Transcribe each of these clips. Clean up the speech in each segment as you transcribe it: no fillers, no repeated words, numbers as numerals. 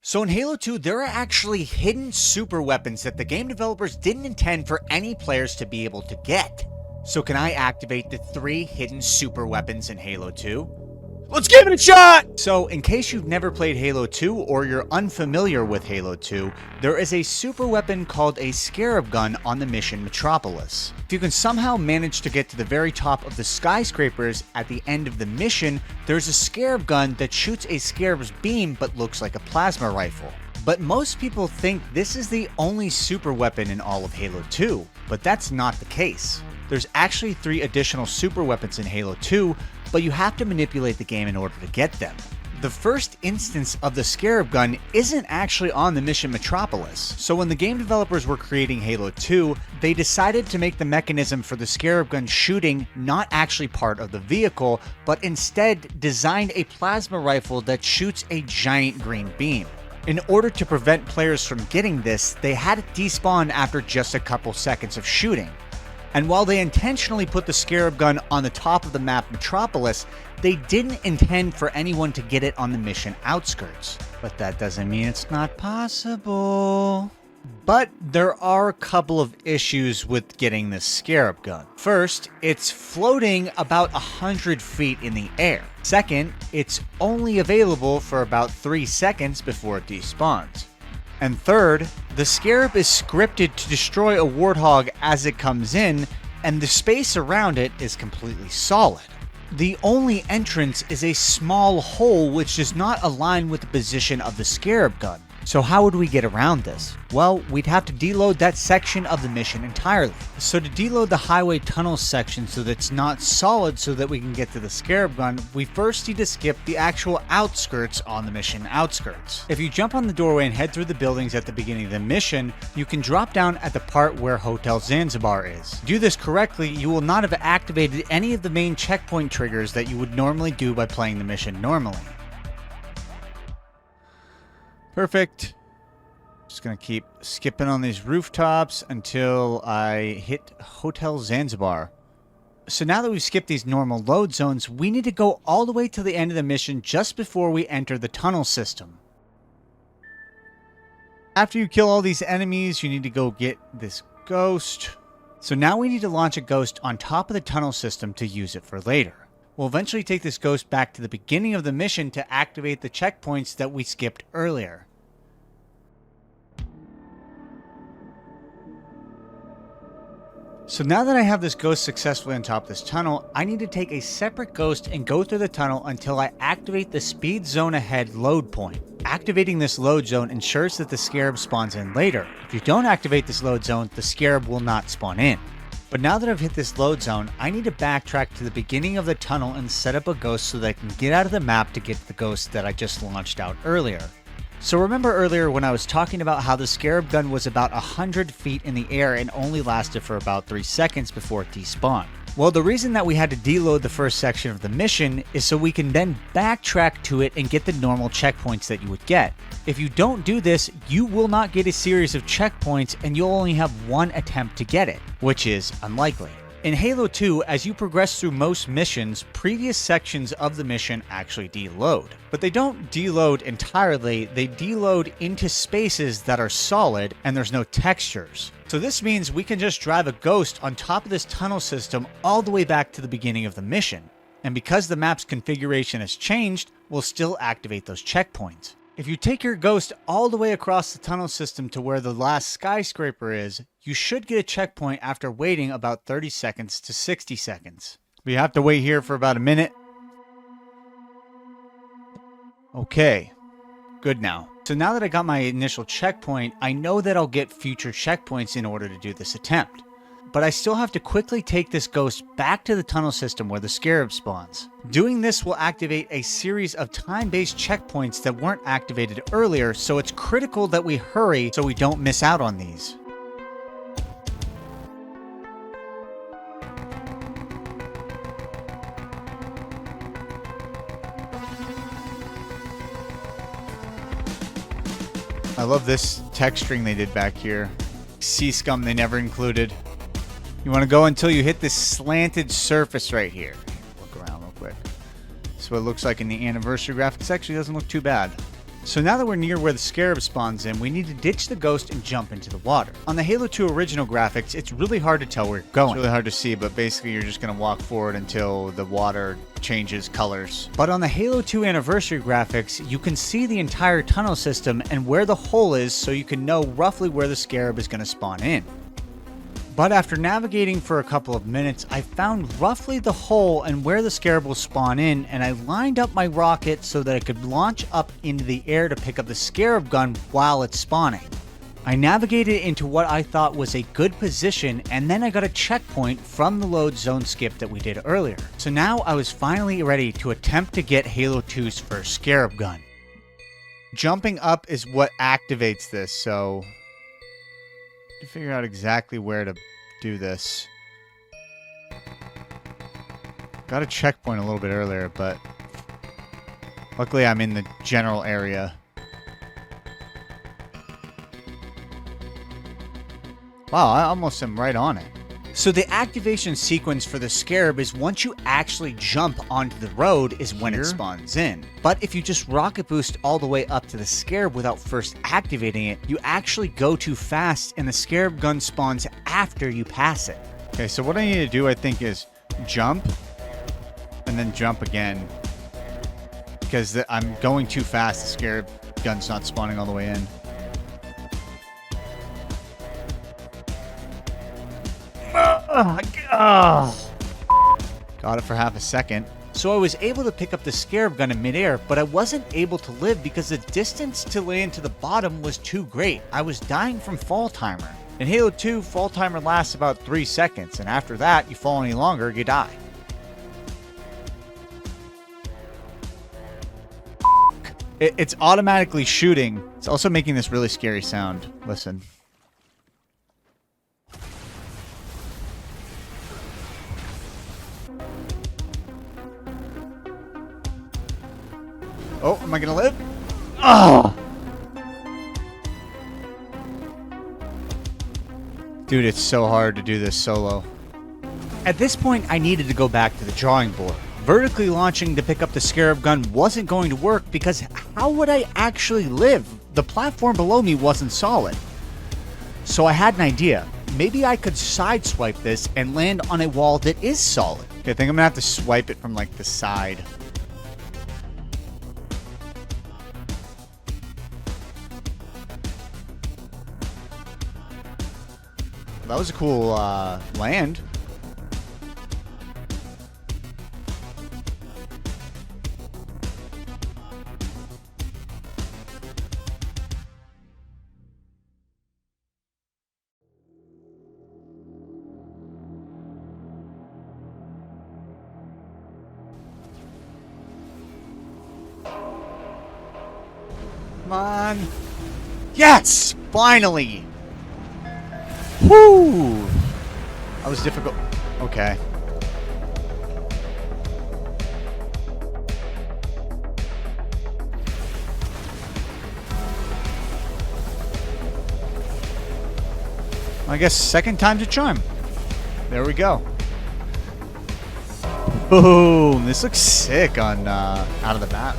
So in Halo 2, there are actually hidden super weapons that the game developers didn't intend for any players to be able to get. So can I activate the 3 hidden super weapons in Halo 2? Let's give it a shot! So in case you've never played Halo 2 or you're unfamiliar with Halo 2, there is a super weapon called a Scarab gun on the mission Metropolis. If you can somehow manage to get to the very top of the skyscrapers at the end of the mission, there's a Scarab gun that shoots a Scarab's beam but looks like a plasma rifle. But most people think this is the only super weapon in all of Halo 2, but that's not the case. There's actually 3 additional super weapons in Halo 2, but you have to manipulate the game in order to get them. The first instance of the Scarab gun isn't actually on the mission Metropolis, so when the game developers were creating Halo 2, they decided to make the mechanism for the Scarab gun shooting not actually part of the vehicle, but instead designed a plasma rifle that shoots a giant green beam. In order to prevent players from getting this, they had it despawn after just a couple seconds of shooting. And while they intentionally put the Scarab gun on the top of the map Metropolis, they didn't intend for anyone to get it on the mission outskirts. But that doesn't mean it's not possible. But there are a couple of issues with getting this Scarab gun. First, it's floating about 100 feet in the air. Second, it's only available for about 3 seconds before it despawns. And third, the Scarab is scripted to destroy a Warthog as it comes in, and the space around it is completely solid. The only entrance is a small hole which does not align with the position of the Scarab gun. So how would we get around this? Well, we'd have to deload that section of the mission entirely. So to deload the highway tunnel section so that it's not solid so that we can get to the Scarab gun, we first need to skip the actual outskirts on the mission outskirts. If you jump on the doorway and head through the buildings at the beginning of the mission, you can drop down at the part where Hotel Zanzibar is. To do this correctly, you will not have activated any of the main checkpoint triggers that you would normally do by playing the mission normally. Perfect. Just gonna keep skipping on these rooftops until I hit Hotel Zanzibar. So now that we've skipped these normal load zones, we need to go all the way to the end of the mission just before we enter the tunnel system. After you kill all these enemies, you need to go get this ghost. So now we need to launch a ghost on top of the tunnel system to use it for later. We'll eventually take this ghost back to the beginning of the mission to activate the checkpoints that we skipped earlier. So now that I have this ghost successfully on top of this tunnel, I need to take a separate ghost and go through the tunnel until I activate the speed zone ahead load point. Activating this load zone ensures that the Scarab spawns in later. If you don't activate this load zone, the Scarab will not spawn in. But now that I've hit this load zone, I need to backtrack to the beginning of the tunnel and set up a ghost so that I can get out of the map to get the ghost that I just launched out earlier. So remember earlier when I was talking about how the Scarab gun was about 100 feet in the air and only lasted for about 3 seconds before it despawned? Well, the reason that we had to deload the first section of the mission is so we can then backtrack to it and get the normal checkpoints that you would get. If you don't do this, you will not get a series of checkpoints and you'll only have one attempt to get it, which is unlikely. In Halo 2, as you progress through most missions, previous sections of the mission actually deload. But they don't deload entirely, they deload into spaces that are solid and there's no textures. So this means we can just drive a ghost on top of this tunnel system all the way back to the beginning of the mission. And because the map's configuration has changed, we'll still activate those checkpoints. If you take your ghost all the way across the tunnel system to where the last skyscraper is, you should get a checkpoint after waiting about 30 seconds to 60 seconds. We have to wait here for about a minute. Okay, good now. So now that I got my initial checkpoint, I know that I'll get future checkpoints in order to do this attempt. But I still have to quickly take this ghost back to the tunnel system where the Scarab spawns. Doing this will activate a series of time-based checkpoints that weren't activated earlier, so it's critical that we hurry so we don't miss out on these. I love this texturing they did back here. Sea scum they never included. You want to go until you hit this slanted surface right here. Look around real quick. This is what it looks like in the anniversary graphics. Actually doesn't look too bad. So now that we're near where the Scarab spawns in, we need to ditch the ghost and jump into the water. On the Halo 2 original graphics, it's really hard to tell where you're going. It's really hard to see, but basically you're just going to walk forward until the water changes colors. But on the Halo 2 anniversary graphics, you can see the entire tunnel system and where the hole is, so you can know roughly where the Scarab is going to spawn in. But after navigating for a couple of minutes, I found roughly the hole and where the Scarab will spawn in, and I lined up my rocket so that I could launch up into the air to pick up the Scarab gun while it's spawning. I navigated into what I thought was a good position, and then I got a checkpoint from the load zone skip that we did earlier. So now I was finally ready to attempt to get Halo 2's first Scarab gun. Jumping up is what activates this, so to figure out exactly where to do this. Got a checkpoint a little bit earlier, but luckily I'm in the general area. Wow, I almost am right on it. So the activation sequence for the Scarab is once you actually jump onto the road is when it spawns in. But if you just rocket boost all the way up to the Scarab without first activating it, you actually go too fast and the Scarab gun spawns after you pass it. Okay, so what I need to do, I think, is jump and then jump again. Because I'm going too fast, the Scarab gun's not spawning all the way in. Got it for half a second. So I was able to pick up the Scarab gun in midair, but I wasn't able to live because the distance to land to the bottom was too great. I was dying from fall timer. In Halo 2, fall timer lasts about 3 seconds, and after that, you fall any longer, you die. It's automatically shooting. It's also making this really scary sound. Listen. Oh, am I gonna live? Oh! Dude, it's so hard to do this solo. At this point, I needed to go back to the drawing board. Vertically launching to pick up the Scarab gun wasn't going to work because how would I actually live? The platform below me wasn't solid. So I had an idea. Maybe I could sideswipe this and land on a wall that is solid. Okay, I think I'm gonna have to swipe it from like the side. That was a cool land. Come on. Yes! Finally! Whoo! That was difficult. Okay. I guess second time's a charm. There we go. Boom! This looks sick on out of the map.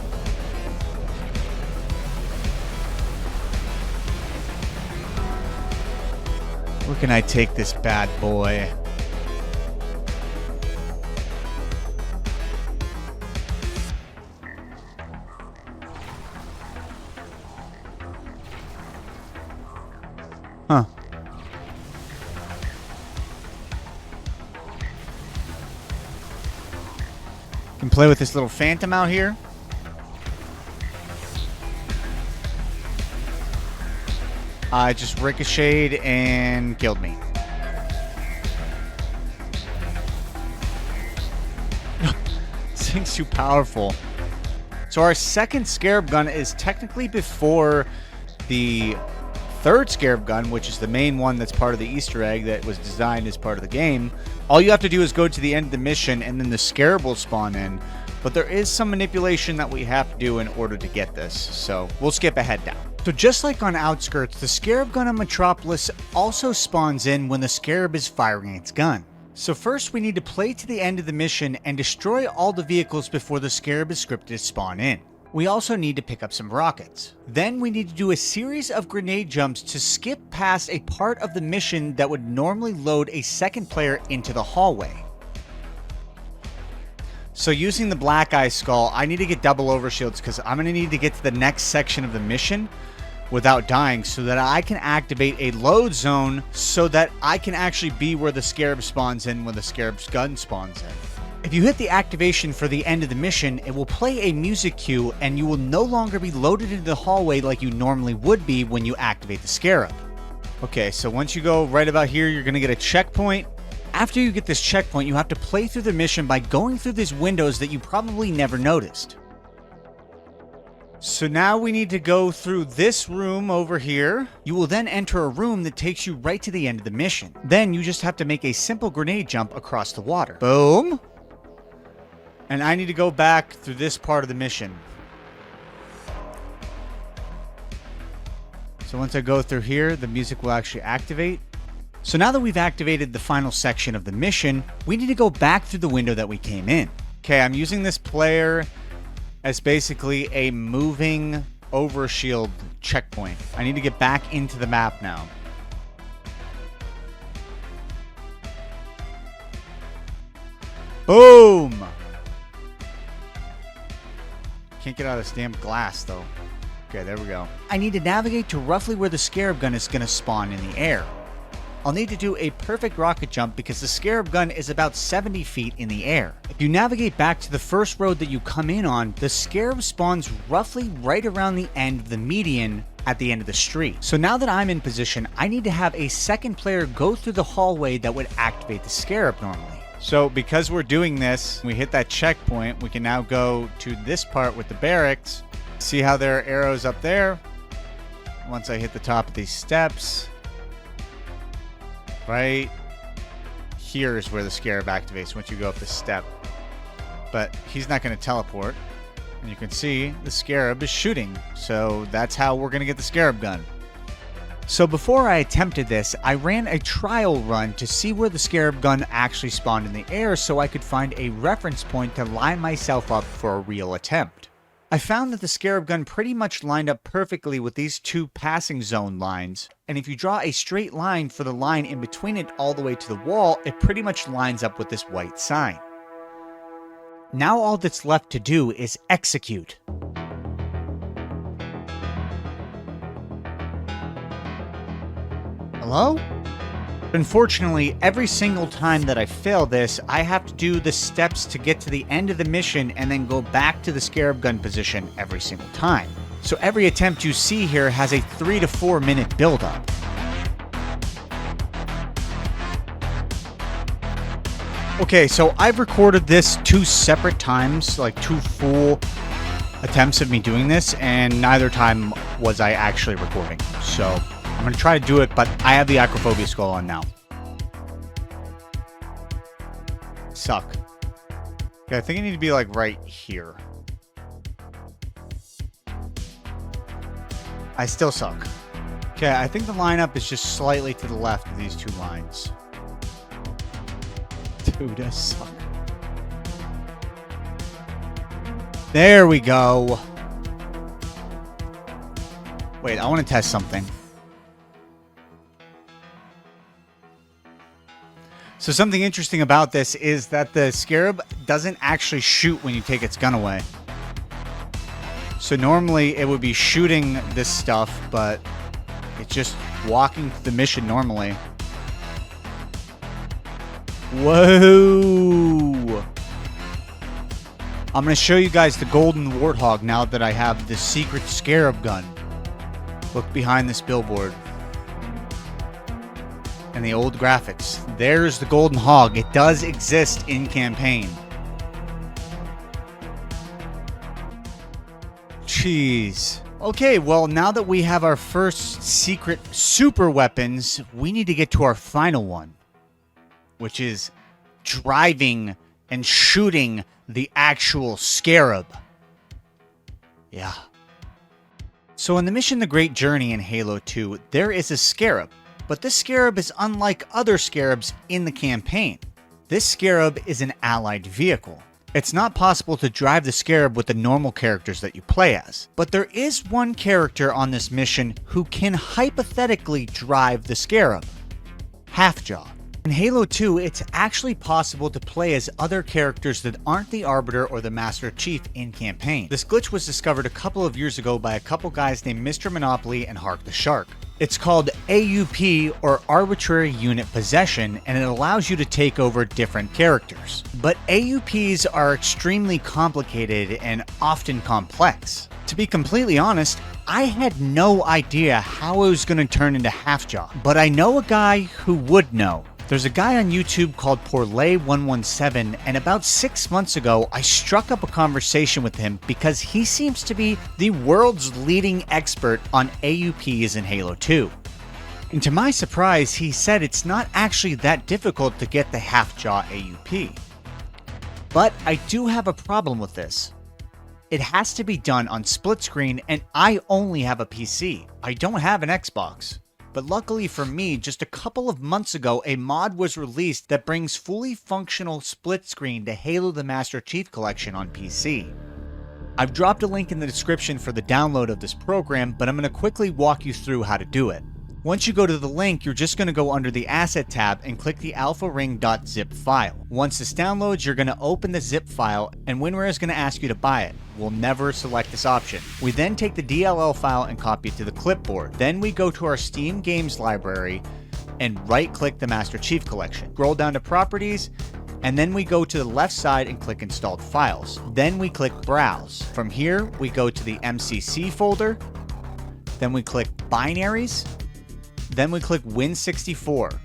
Where can I take this bad boy? Huh. Can play with this little phantom out here. Just ricocheted and killed me. This thing's too powerful. So our second Scarab gun is technically before the third Scarab gun, which is the main one that's part of the Easter egg that was designed as part of the game. All you have to do is go to the end of the mission and then the Scarab will spawn in. But there is some manipulation that we have to do in order to get this. So we'll skip ahead now. So just like on Outskirts, the Scarab gun on Metropolis also spawns in when the Scarab is firing its gun. So first we need to play to the end of the mission and destroy all the vehicles before the Scarab is scripted to spawn in. We also need to pick up some rockets. Then we need to do a series of grenade jumps to skip past a part of the mission that would normally load a second player into the hallway. So using the Black Eye Skull, I need to get double overshields because I'm going to need to get to the next section of the mission without dying so that I can activate a load zone so that I can actually be where the Scarab spawns in when the Scarab's gun spawns in. If you hit the activation for the end of the mission, it will play a music cue and you will no longer be loaded into the hallway like you normally would be when you activate the Scarab. Okay, so once you go right about here, you're going to get a checkpoint. After you get this checkpoint, you have to play through the mission by going through these windows that you probably never noticed. So now we need to go through this room over here. You will then enter a room that takes you right to the end of the mission. Then you just have to make a simple grenade jump across the water. Boom! And I need to go back through this part of the mission. So once I go through here, the music will actually activate. So now that we've activated the final section of the mission, we need to go back through the window that we came in. Okay, I'm using this player as basically a moving overshield checkpoint. I need to get back into the map now. Boom! Can't get out of this damn glass though. Okay, there we go. I need to navigate to roughly where the Scarab gun is going to spawn in the air. I'll need to do a perfect rocket jump because the Scarab gun is about 70 feet in the air. If you navigate back to the first road that you come in on, the Scarab spawns roughly right around the end of the median at the end of the street. So now that I'm in position, I need to have a second player go through the hallway that would activate the Scarab normally. So because we're doing this, we hit that checkpoint, we can now go to this part with the barracks. See how there are arrows up there? Once I hit the top of these steps, right here is where the Scarab activates once you go up the step. But he's not going to teleport. And you can see the Scarab is shooting. So that's how we're going to get the Scarab gun. So before I attempted this, I ran a trial run to see where the Scarab gun actually spawned in the air so I could find a reference point to line myself up for a real attempt. I found that the Scarab gun pretty much lined up perfectly with these two passing zone lines, and if you draw a straight line for the line in between it all the way to the wall, it pretty much lines up with this white sign. Now all that's left to do is execute. Hello? Unfortunately, every single time that I fail this, I have to do the steps to get to the end of the mission and then go back to the Scarab gun position every single time. So every attempt you see here has a 3 to 4 minute build-up. Okay, so I've recorded this 2 separate times, like 2 full attempts of me doing this, and neither time was I actually recording. So I'm going to try to do it, but I have the Acrophobia skull on now. Suck. Okay, I think I need to be like right here. I still suck. Okay, I think the lineup is just slightly to the left of these 2 lines. Dude, I suck. There we go. Wait, I want to test something. So something interesting about this is that the Scarab doesn't actually shoot when you take its gun away. So normally it would be shooting this stuff, but it's just walking the mission normally. Whoa! I'm going to show you guys the golden warthog now that I have the secret Scarab gun. Look behind this billboard. And the old graphics. There's the golden hog. It does exist in campaign. Jeez. Okay, well, now that we have our first secret super weapons, we need to get to our final one, which is driving and shooting the actual Scarab. Yeah. So in the mission The Great Journey in Halo 2, there is a Scarab. But this Scarab is unlike other Scarabs in the campaign. This Scarab is an allied vehicle. It's not possible to drive the Scarab with the normal characters that you play as, but there is one character on this mission who can hypothetically drive the Scarab: Halfjaw. In Halo 2, it's actually possible to play as other characters that aren't the Arbiter or the Master Chief in campaign. This glitch was discovered a couple of years ago by a couple guys named Mr. Monopoly and Hark the Shark. It's called AUP, or Arbitrary Unit Possession, and it allows you to take over different characters. But AUPs are extremely complicated and often complex. To be completely honest, I had no idea how I was going to turn into Halfjaw, but I know a guy who would know. There's a guy on YouTube called Porle117, and about 6 months ago, I struck up a conversation with him because he seems to be the world's leading expert on AUPs in Halo 2. And to my surprise, he said it's not actually that difficult to get the Halfjaw AUP. But I do have a problem with this. It has to be done on split screen, and I only have a PC. I don't have an Xbox. But luckily for me, just a couple of months ago, a mod was released that brings fully functional split screen to Halo the Master Chief Collection on PC. I've dropped a link in the description for the download of this program, but I'm going to quickly walk you through how to do it. Once you go to the link, you're just going to go under the Asset tab and click the alpharing.zip file. Once this downloads, you're going to open the zip file, and WinRare is going to ask you to buy it. We'll never select this option. We then take the DLL file and copy it to the clipboard. Then we go to our Steam Games library and right-click the Master Chief Collection. Scroll down to Properties, and then we go to the left side and click Installed Files. Then we click Browse. From here, we go to the MCC folder, then we click Binaries, then we click Win64.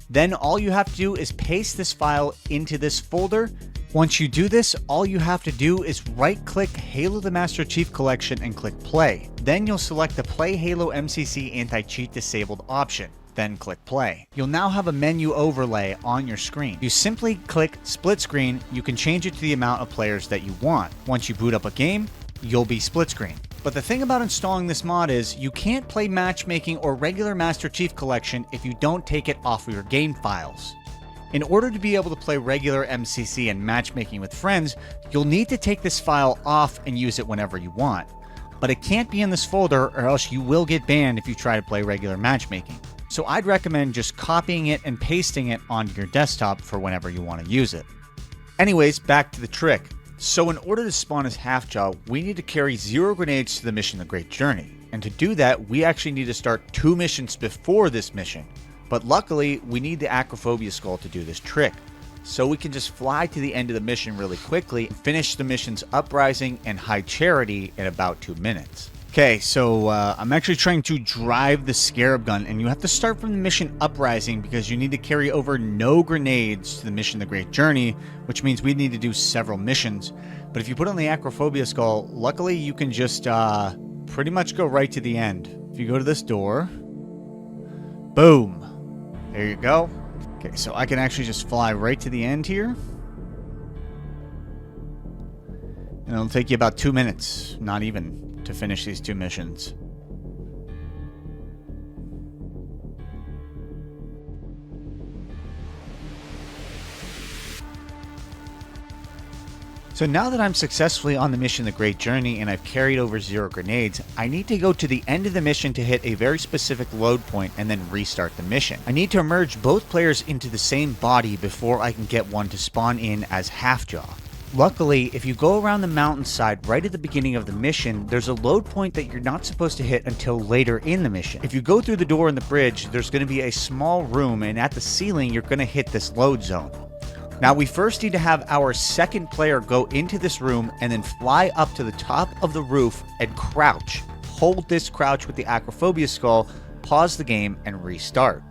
Then all you have to do is paste this file into this folder. Once you do this, all you have to do is right-click Halo the Master Chief Collection and click Play. Then you'll select the Play Halo MCC Anti-Cheat Disabled option. Then click Play. You'll now have a menu overlay on your screen. You simply click Split Screen. You can change it to the amount of players that you want. Once you boot up a game, you'll be split screen. But the thing about installing this mod is you can't play matchmaking or regular Master Chief Collection if you don't take it off of your game files. In order to be able to play regular MCC and matchmaking with friends, you'll need to take this file off and use it whenever you want. But it can't be in this folder or else you will get banned if you try to play regular matchmaking. So I'd recommend just copying it and pasting it onto your desktop for whenever you want to use it. Anyways, back to the trick. So in order to spawn as Halfjaw, we need to carry 0 grenades to the mission The Great Journey. And to do that, we actually need to start 2 missions before this mission. But luckily, we need the Acrophobia Skull to do this trick. So we can just fly to the end of the mission really quickly and finish the missions Uprising and High Charity in about 2 minutes. Okay, so I'm actually trying to drive the Scarab gun, and you have to start from the mission Uprising because you need to carry over no grenades to the mission The Great Journey, which means we need to do several missions. But if you put on the Acrophobia Skull, luckily you can just pretty much go right to the end. If you go to this door, boom, there you go. Okay, so I can actually just fly right to the end here. And it'll take you about 2 minutes, not even, to finish these 2 missions. So now that I'm successfully on the mission The Great Journey and I've carried over 0 grenades, I need to go to the end of the mission to hit a very specific load point and then restart the mission. I need to merge both players into the same body before I can get one to spawn in as Halfjaw. Luckily, if you go around the mountainside right at the beginning of the mission, there's a load point that you're not supposed to hit until later in the mission. If you go through the door in the bridge, there's going to be a small room, and at the ceiling, you're going to hit this load zone. Now, we first need to have our second player go into this room and then fly up to the top of the roof and crouch. Hold this crouch with the Acrophobia Skull, pause the game, and restart.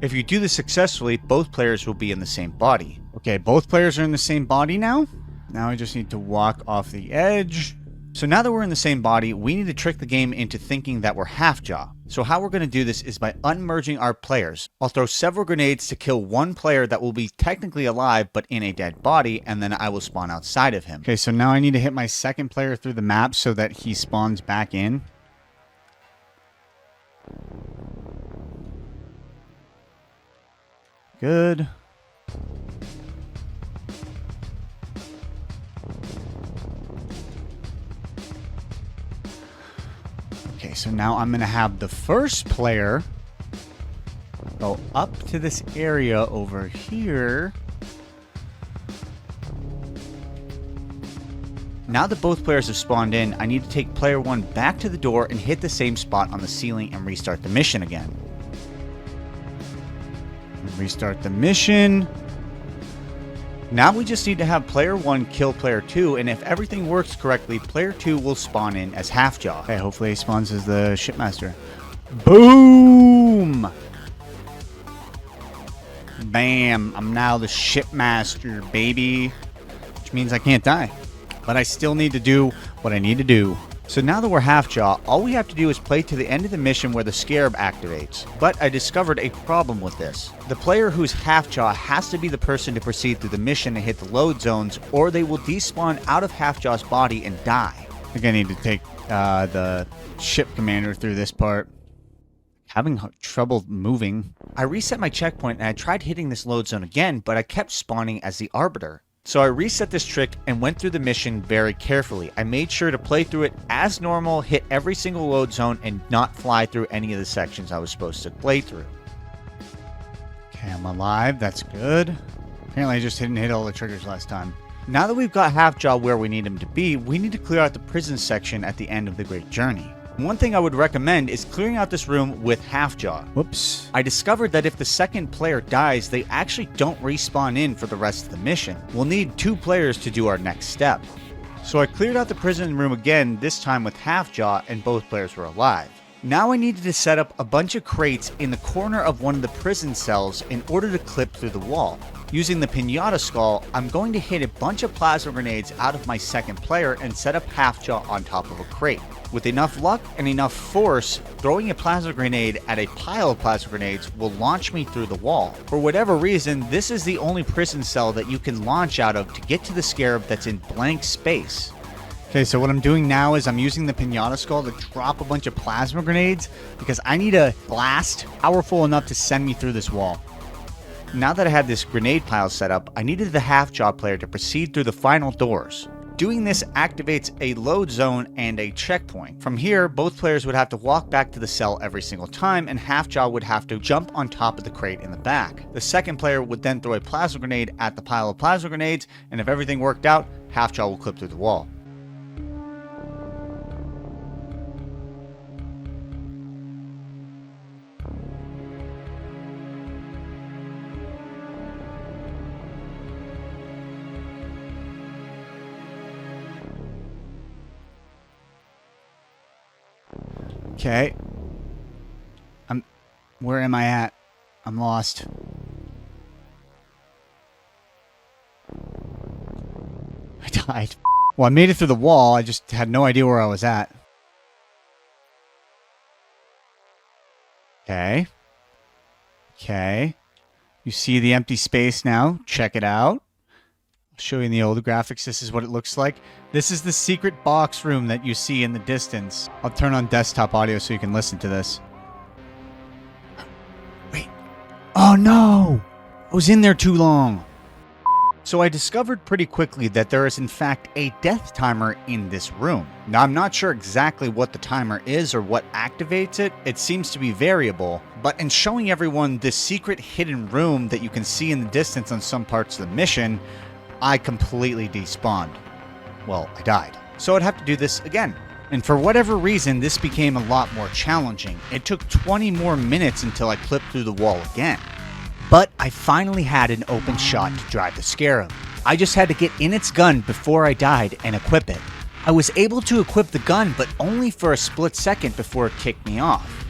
If you do this successfully, both players will be in the same body. Okay, both players are in the same body now. Now I just need to walk off the edge. So now that we're in the same body, we need to trick the game into thinking that we're Halfjaw. So how we're going to do this is by unmerging our players. I'll throw several grenades to kill one player that will be technically alive but in a dead body, and then I will spawn outside of him. Okay, so now I need to hit my second player through the map so that he spawns back in. Good. so now I'm going to have the first player go up to this area over here. Now that both players have spawned in, I need to take player 1 back to the door and hit the same spot on the ceiling and restart the mission again. Restart the mission. Now we just need to have player 1 kill player 2, and if everything works correctly, player 2 will spawn in as Halfjaw. Okay, hopefully he spawns as the shipmaster. Boom! Bam! I'm now the shipmaster, baby. Which means I can't die. But I still need to do what I need to do. So now that we're Halfjaw, all we have to do is play to the end of the mission where the Scarab activates. But I discovered a problem with this. The player who's Halfjaw has to be the person to proceed through the mission and hit the load zones, or they will despawn out of Halfjaw's body and die. I think I need to take the ship commander through this part. Having trouble moving. I reset my checkpoint and I tried hitting this load zone again, but I kept spawning as the Arbiter. So I reset this trick and went through the mission very carefully. I made sure to play through it as normal, hit every single load zone, and not fly through any of the sections I was supposed to play through. Okay, I'm alive. That's good. Apparently I just didn't hit all the triggers last time. Now that we've got Halfjaw where we need him to be, we need to clear out the prison section at the end of the Great Journey. One thing I would recommend is clearing out this room with Halfjaw. Whoops. I discovered that if the second player dies, they actually don't respawn in for the rest of the mission. We'll need 2 players to do our next step. So I cleared out the prison room again, this time with Halfjaw, and both players were alive. Now I needed to set up a bunch of crates in the corner of one of the prison cells in order to clip through the wall. Using the Pinata skull, I'm going to hit a bunch of plasma grenades out of my second player and set up Halfjaw on top of a crate. With enough luck and enough force, throwing a plasma grenade at a pile of plasma grenades will launch me through the wall. For whatever reason, this is the only prison cell that you can launch out of to get to the Scarab that's in blank space. Okay, so what I'm doing now is I'm using the Pinata skull to drop a bunch of plasma grenades because I need a blast powerful enough to send me through this wall. Now that I had this grenade pile set up, I needed the Halfjaw player to proceed through the final doors. Doing this activates a load zone and a checkpoint. From here, both players would have to walk back to the cell every single time, and Halfjaw would have to jump on top of the crate in the back. The second player would then throw a plasma grenade at the pile of plasma grenades, and if everything worked out, Halfjaw will clip through the wall. Okay. Where am I at? I'm lost. I died. Well, I made it through the wall. I just had no idea where I was at. Okay. Okay. You see the empty space now. Check it out. I'll show you in the older graphics. This is what it looks like. This is the secret box room that you see in the distance. I'll turn on desktop audio so you can listen to this. Wait. Oh no! I was in there too long. So I discovered pretty quickly that there is in fact a death timer in this room. Now I'm not sure exactly what the timer is or what activates it. It seems to be variable. But in showing everyone this secret hidden room that you can see in the distance on some parts of the mission, I completely despawned. Well, I died. So I'd have to do this again. And for whatever reason, this became a lot more challenging. It took 20 more minutes until I clipped through the wall again. But I finally had an open shot to drive the Scarab. I just had to get in its gun before I died and equip it. I was able to equip the gun, but only for a split second before it kicked me off.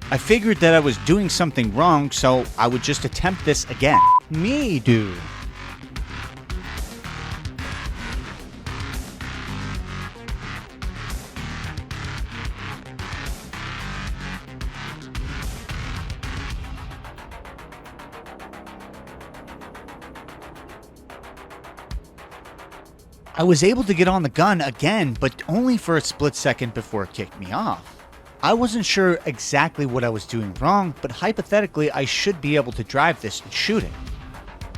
I figured that I was doing something wrong, so I would just attempt this again. Me, dude. I was able to get on the gun again, but only for a split second before it kicked me off. I wasn't sure exactly what I was doing wrong, but hypothetically I should be able to drive this and shoot it.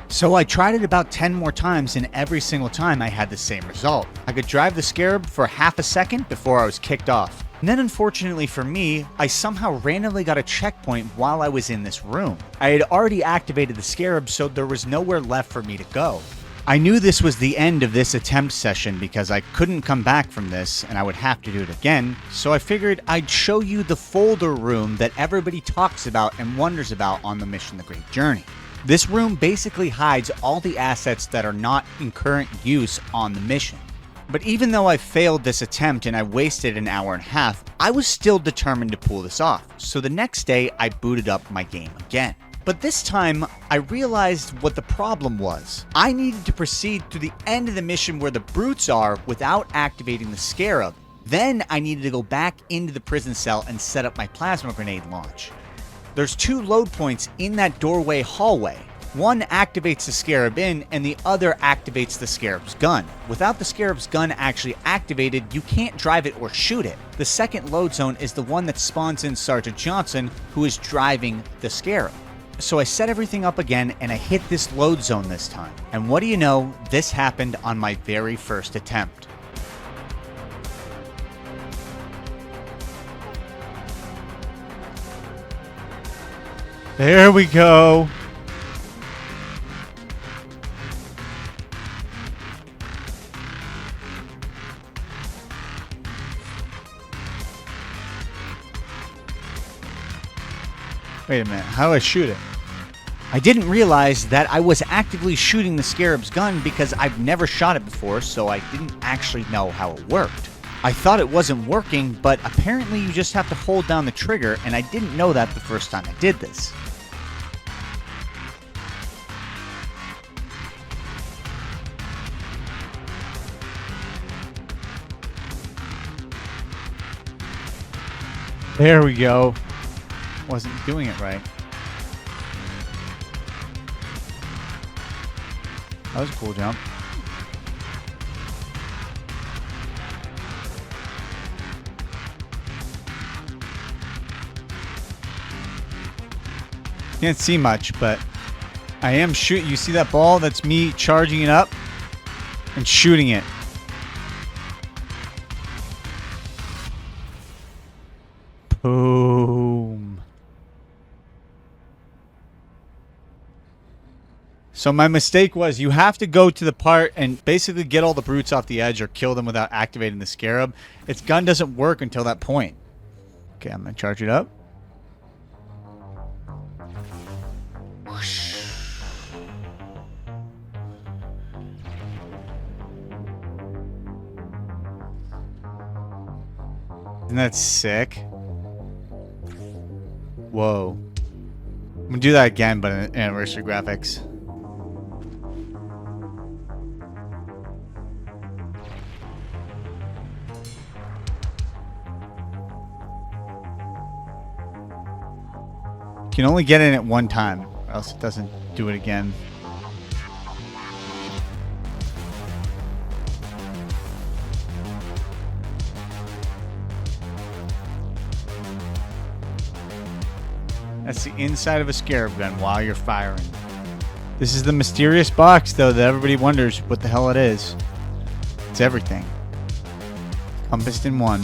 So I tried it about 10 more times, and every single time I had the same result. I could drive the Scarab for half a second before I was kicked off. And then unfortunately for me, I somehow randomly got a checkpoint while I was in this room. I had already activated the Scarab, so there was nowhere left for me to go. I knew this was the end of this attempt session because I couldn't come back from this and I would have to do it again, so I figured I'd show you the folder room that everybody talks about and wonders about on the Mission The Great Journey. This room basically hides all the assets that are not in current use on the mission. But even though I failed this attempt and I wasted an hour and a half, I was still determined to pull this off, so the next day I booted up my game again. But this time, I realized what the problem was. I needed to proceed to the end of the mission where the brutes are without activating the Scarab. Then I needed to go back into the prison cell and set up my plasma grenade launch. There's 2 load points in that doorway hallway. One activates the Scarab in, and the other activates the Scarab's gun. Without the Scarab's gun actually activated, you can't drive it or shoot it. The second load zone is the one that spawns in Sergeant Johnson, who is driving the Scarab. So I set everything up again, and I hit this load zone this time. And what do you know, this happened on my very first attempt. There we go. Wait a minute, how do I shoot it? I didn't realize that I was actively shooting the Scarab's gun because I've never shot it before, so I didn't actually know how it worked. I thought it wasn't working, but apparently you just have to hold down the trigger, and I didn't know that the first time I did this. There we go. Wasn't doing it right. That was a cool jump. Can't see much, but I am shooting. You see that ball? That's me charging it up and shooting it. Boom. So my mistake was you have to go to the part and basically get all the brutes off the edge or kill them without activating the Scarab. Its gun doesn't work until that point. Okay, I'm going to charge it up. Whoosh. Isn't that sick? Whoa. I'm going to do that again, but in anniversary graphics. You can only get in it one time, or else it doesn't do it again. That's the inside of a Scarab gun while you're firing. This is the mysterious box, though, that everybody wonders what the hell it is. It's everything. Compassed in one.